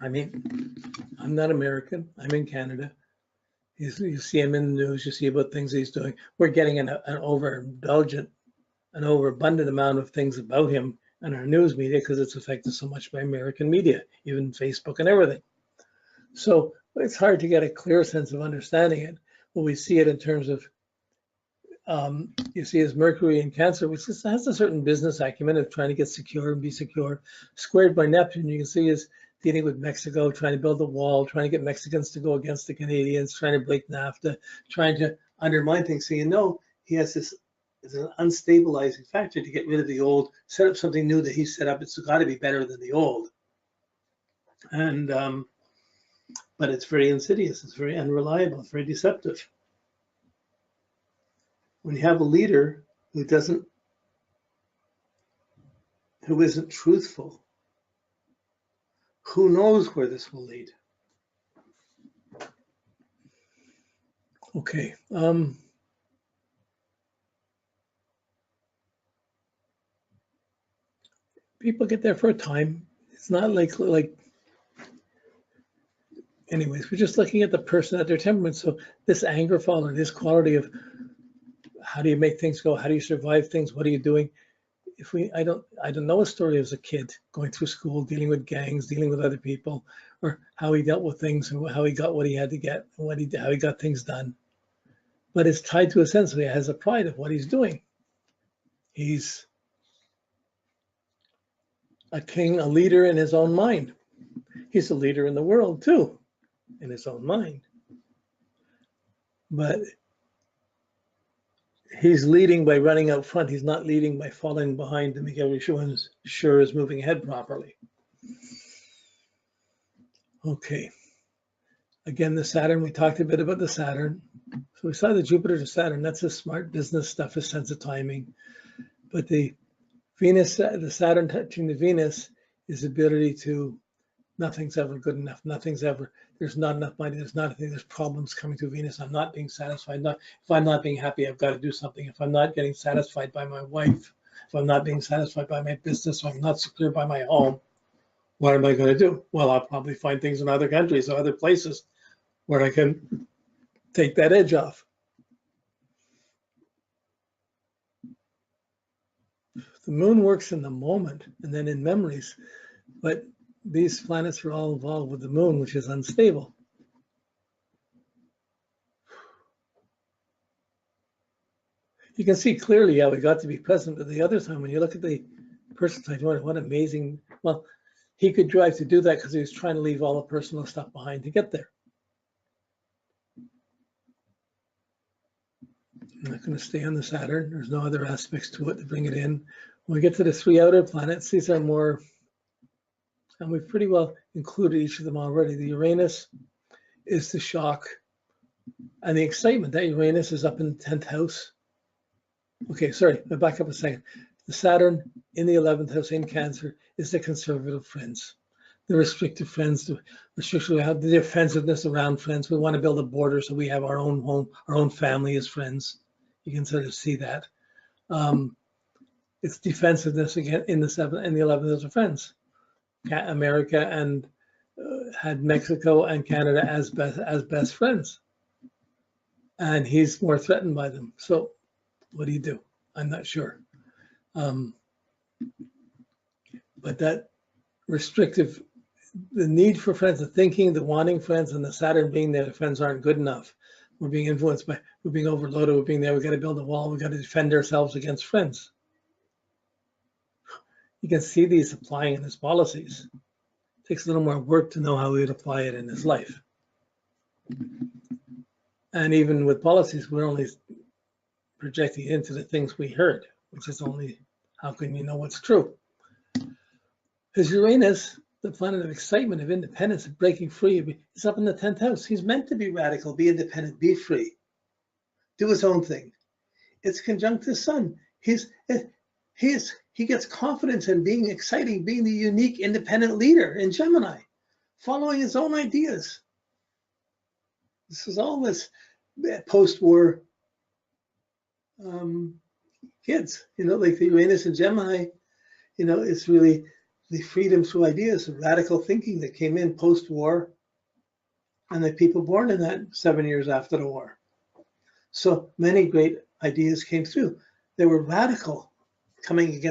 I mean, I'm not American. I'm in Canada. You see him in the news. You see about things he's doing. We're getting an overabundant amount of things about him in our news media because it's affected so much by American media, even Facebook and everything. So it's hard to get a clear sense of understanding it. When we see it in terms of, you see his Mercury in Cancer, which has a certain business acumen of trying to get secure and be secure, squared by Neptune. You can see his dealing with Mexico, trying to build a wall, trying to get Mexicans to go against the Canadians, trying to break NAFTA, trying to undermine things. So you know he has this as an unstabilizing factor to get rid of the old, set up something new that he set up. It's got to be better than the old. And but it's very insidious. It's very unreliable. It's very deceptive. When you have a leader who isn't truthful, who knows where this will lead? Okay. People get there for a time. It's not like anyways, we're just looking at the person at their temperament. So this anger fall or this quality of how do you make things go? How do you survive things? What are you doing? I don't know a story as a kid going through school, dealing with gangs, dealing with other people, or how he dealt with things and how he got what he had to get, how he got things done. But it's tied to a sense that he has a pride of what he's doing. He's a king, a leader in his own mind. He's a leader in the world too, in his own mind. But he's leading by running out front. He's not leading by falling behind to make everyone sure is moving ahead properly. Okay. Again, the Saturn, we talked a bit about the Saturn. So we saw the Jupiter to Saturn. That's his smart business stuff, his sense of timing. But the Venus, the Saturn touching the Venus is the ability to, nothing's ever good enough. Nothing's ever, there's not enough money. There's not, there's problems coming through Venus. I'm not being satisfied. If I'm not being happy, I've got to do something. If I'm not getting satisfied by my wife, if I'm not being satisfied by my business, if I'm not secure by my home, what am I going to do? Well, I'll probably find things in other countries or other places where I can take that edge off. The moon works in the moment and then in memories, but these planets are all involved with the moon, which is unstable. You can see clearly how he got to be present, but the other time when you look at the person side, what amazing, well, he could drive to do that because he was trying to leave all the personal stuff behind to get there. I'm not going to stay on the Saturn. There's no other aspects to it to bring it in. When we get to the three outer planets, these are more, and we've pretty well included each of them already. The Uranus is the shock and the excitement. That Uranus is up in the 10th house. Okay, sorry, I'll back up a second. The Saturn in the 11th house in Cancer is the conservative friends, the restrictive friends, the defensiveness around friends. We want to build a border so we have our own home, our own family as friends. You can sort of see that. It's defensiveness again in the 7th and the 11th house of friends. America and had Mexico and Canada as best friends, and he's more threatened by them. So what do you do? I'm not sure. But that restrictive, the need for friends, the thinking, the wanting friends, and the Saturn being there, the friends aren't good enough. We're being influenced by, we're being overloaded, we're being there, we got to build a wall, we got to defend ourselves against friends. You can see these applying in his policies. It takes a little more work to know how he would apply it in his life. And even with policies, we're only projecting into the things we heard, which is only, how can you know what's true? His Uranus, the planet of excitement, of independence, of breaking free, is up in the 10th house. He's meant to be radical, be independent, be free, do his own thing. It's conjunct his sun. He gets confidence in being exciting, being the unique, independent leader in Gemini, following his own ideas. This is all this post-war kids, like the Uranus and Gemini, it's really the freedom through ideas, the radical thinking that came in post-war, and the people born in that 7 years after the war. So many great ideas came through. They were radical, coming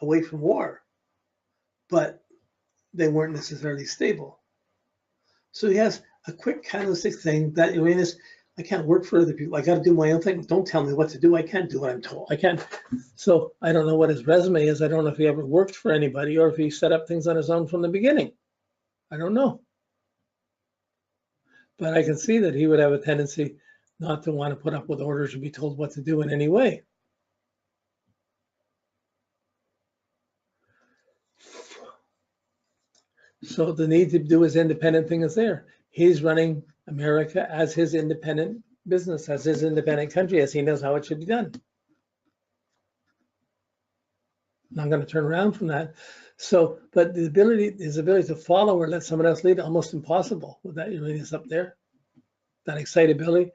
away from war, but they weren't necessarily stable. So he has a quick catalytic thing that Uranus, I can't work for other people. I got to do my own thing. Don't tell me what to do. I can't do what I'm told. I can't. So I don't know what his resume is. I don't know if he ever worked for anybody or if he set up things on his own from the beginning. I don't know. But I can see that he would have a tendency not to want to put up with orders or be told what to do in any way. So the need to do his independent thing is there. He's running America as his independent business, as his independent country, as he knows how it should be done. I'm going to turn around from that. So, but his ability to follow or let someone else lead, almost impossible with that Uranus up there. That excitability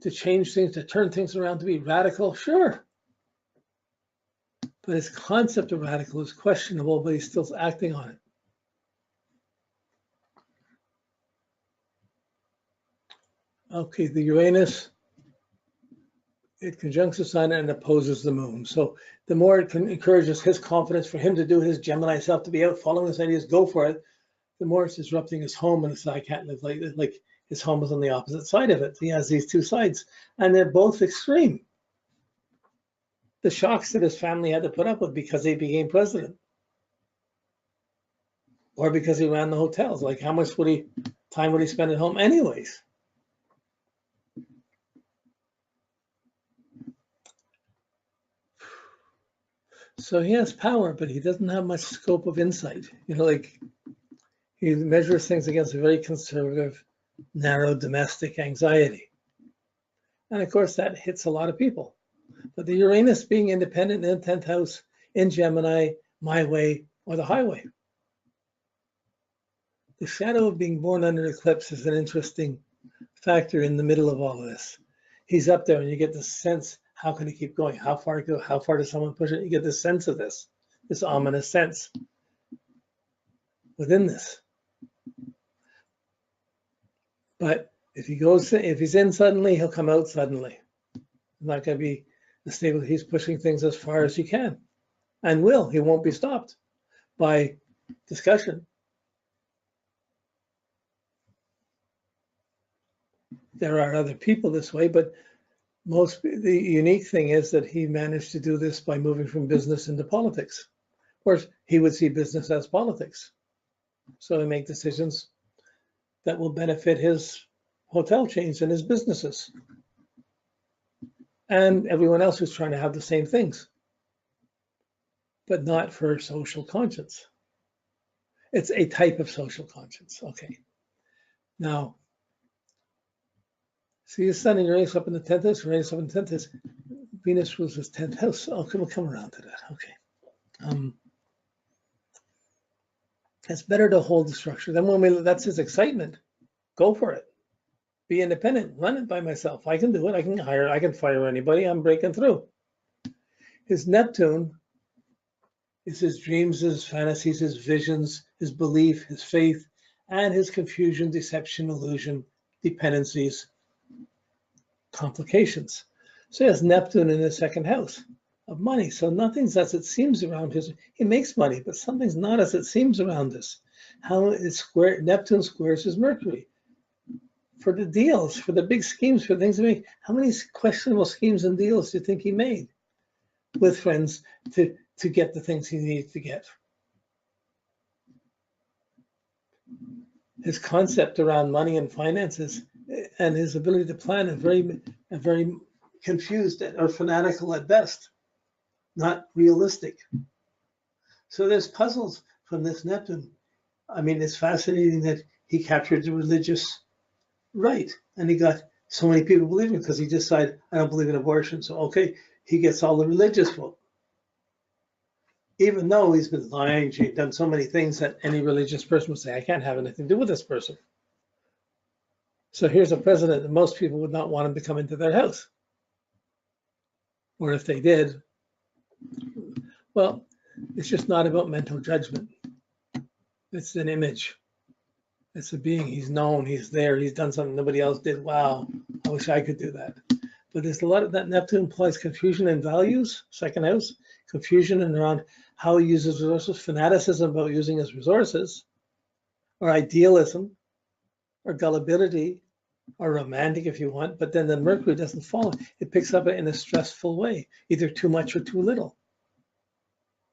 to change things, to turn things around, to be radical, sure. But his concept of radical is questionable, but he's still acting on it. Okay, the Uranus, it conjuncts the sun and opposes the moon. So the more it encourages his confidence for him to do his Gemini self, to be out following his ideas, go for it, the more it's disrupting his home, and it's like, I can't live like his home is on the opposite side of it. He has these two sides, and they're both extreme. The shocks that his family had to put up with because he became president, or because he ran the hotels. Like, how much time would he spend at home anyways? So he has power, but he doesn't have much scope of insight. Like, he measures things against a very conservative, narrow domestic anxiety. And of course, that hits a lot of people. But the Uranus being independent in the 10th house, in Gemini, my way or the highway. The shadow of being born under eclipse is an interesting factor in the middle of all of this. He's up there and you get the sense, how can he keep going? How far go? How far does someone push it? You get the sense of this ominous sense within this. But if he's in suddenly, he'll come out suddenly. Not going to be stable. He's pushing things as far as he can, and he won't be stopped by discussion. There are other people this way, but the unique thing is that he managed to do this by moving from business into politics. Of course, he would see business as politics. So he make decisions that will benefit his hotel chains and his businesses. And everyone else who's trying to have the same things, but not for social conscience. It's a type of social conscience. Okay. Now, see his sun and Uranus up in the 10th house, Uranus up in the 10th house. Venus rules his 10th house. Okay, we'll come around to that. Okay. It's better to hold the structure. Then that's his excitement. Go for it. Be independent. Run it by myself. I can do it. I can fire anybody. I'm breaking through. His Neptune is his dreams, his fantasies, his visions, his belief, his faith, and his confusion, deception, illusion, dependencies, complications. So he has Neptune in his second house of money. So nothing's as it seems around he makes money, but something's not as it seems around this. Neptune squares his Mercury. For the deals, for the big schemes, for things to make. How many questionable schemes and deals do you think he made with friends to get the things he needed to get? His concept around money and finances and his ability to plan are very confused or fanatical at best, not realistic. So there's puzzles from this Neptune. I mean, it's fascinating that he captured the religious right, and he got so many people believing because he decided, I don't believe in abortion, so okay, he gets all the religious vote. Even though he's been lying, he's done so many things that any religious person would say, I can't have anything to do with this person. So here's a president that most people would not want him to come into their house. Or if they did, well, It's just not about mental judgment. It's an image. It's a being. He's known, he's there, he's done something nobody else did. Wow, I wish I could do that. But there's a lot of that. Neptune implies confusion in values, second house, confusion and around how he uses resources, fanaticism about using his resources, or idealism, or gullibility, or romantic if you want. But then the Mercury doesn't follow. It picks up in a stressful way, either too much or too little,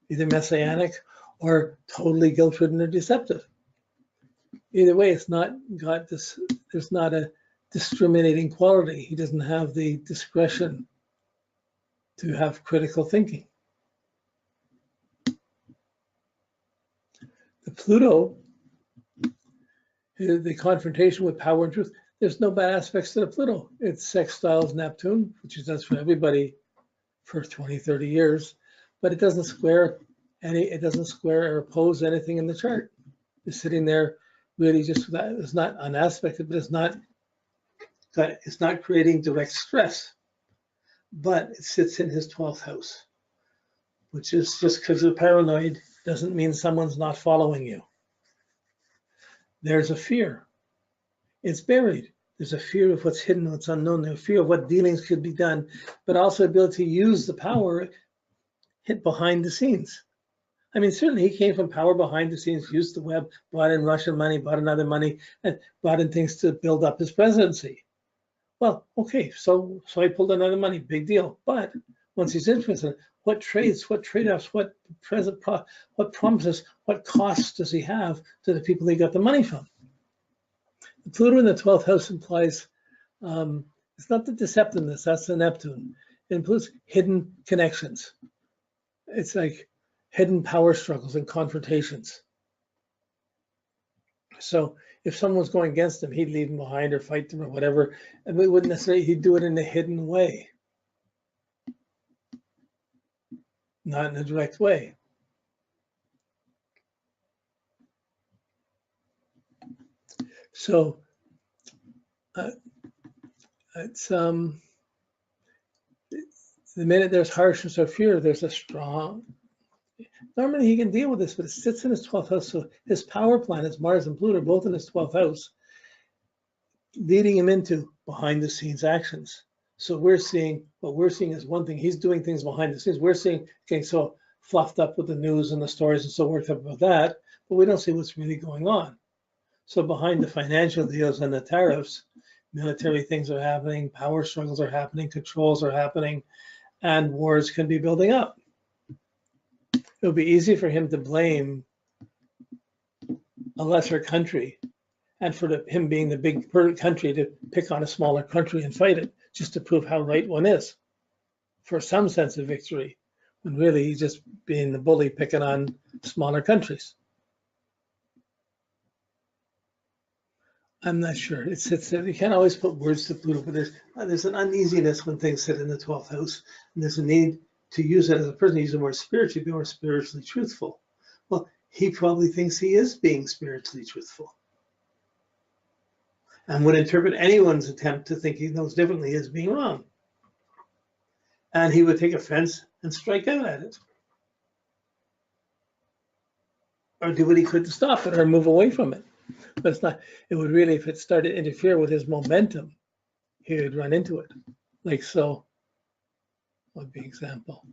either messianic or totally guilt-ridden or deceptive. Either way, it's not got this, there's not a discriminating quality. He doesn't have the discretion to have critical thinking. The Pluto, the confrontation with power and truth, there's no bad aspects to the Pluto. It sextiles Neptune, which it does for everybody for 20, 30 years, but it doesn't square or oppose anything in the chart. It's sitting there really just that. It's not unaspected, but it's not creating direct stress. But it sits in his 12th house, which is just because you're paranoid doesn't mean someone's not following you. There's a fear. It's buried. There's a fear of what's hidden, what's unknown. There's a fear of what dealings could be done, but also ability to use the power hit behind the scenes. I mean, certainly he came from power behind the scenes, used the web, brought in Russian money, brought in other money, and brought in things to build up his presidency. Well, okay, so I pulled another money, big deal. But once he's interested, what trades, what trade-offs, what promises, what costs does he have to the people he got the money from? The Pluto in the 12th house implies, it's not the deceptiveness, that's the Neptune. It includes hidden connections. It's like hidden power struggles and confrontations. So if someone's going against him, he'd leave them behind or fight them or whatever. And we wouldn't necessarily, he'd do it in a hidden way, not in a direct way. So it's the minute there's harshness or fear, there's a strong. Normally he can deal with this, but it sits in his 12th house. So his power planets, Mars and Pluto, are both in his 12th house, leading him into behind the scenes actions. So what we're seeing is one thing. He's doing things behind the scenes. We're seeing getting so fluffed up with the news and the stories and so worked up about that, but we don't see what's really going on. So behind the financial deals and the tariffs, military things are happening, power struggles are happening, controls are happening, and wars can be building up. It would be easy for him to blame a lesser country and for him being the big country to pick on a smaller country and fight it just to prove how right one is for some sense of victory, when really he's just being the bully picking on smaller countries. I'm not sure. It sits there. You can't always put words to Pluto, but there's an uneasiness when things sit in the 12th house, and there's a need to use it as a person, use it more spiritually, be more spiritually truthful. Well, he probably thinks he is being spiritually truthful and would interpret anyone's attempt to think he knows differently as being wrong. And he would take offense and strike out at it. Or do what he could to stop it or move away from it. But it's not, it would really, if it started to interfere with his momentum, he would run into it. Like so, would be an example.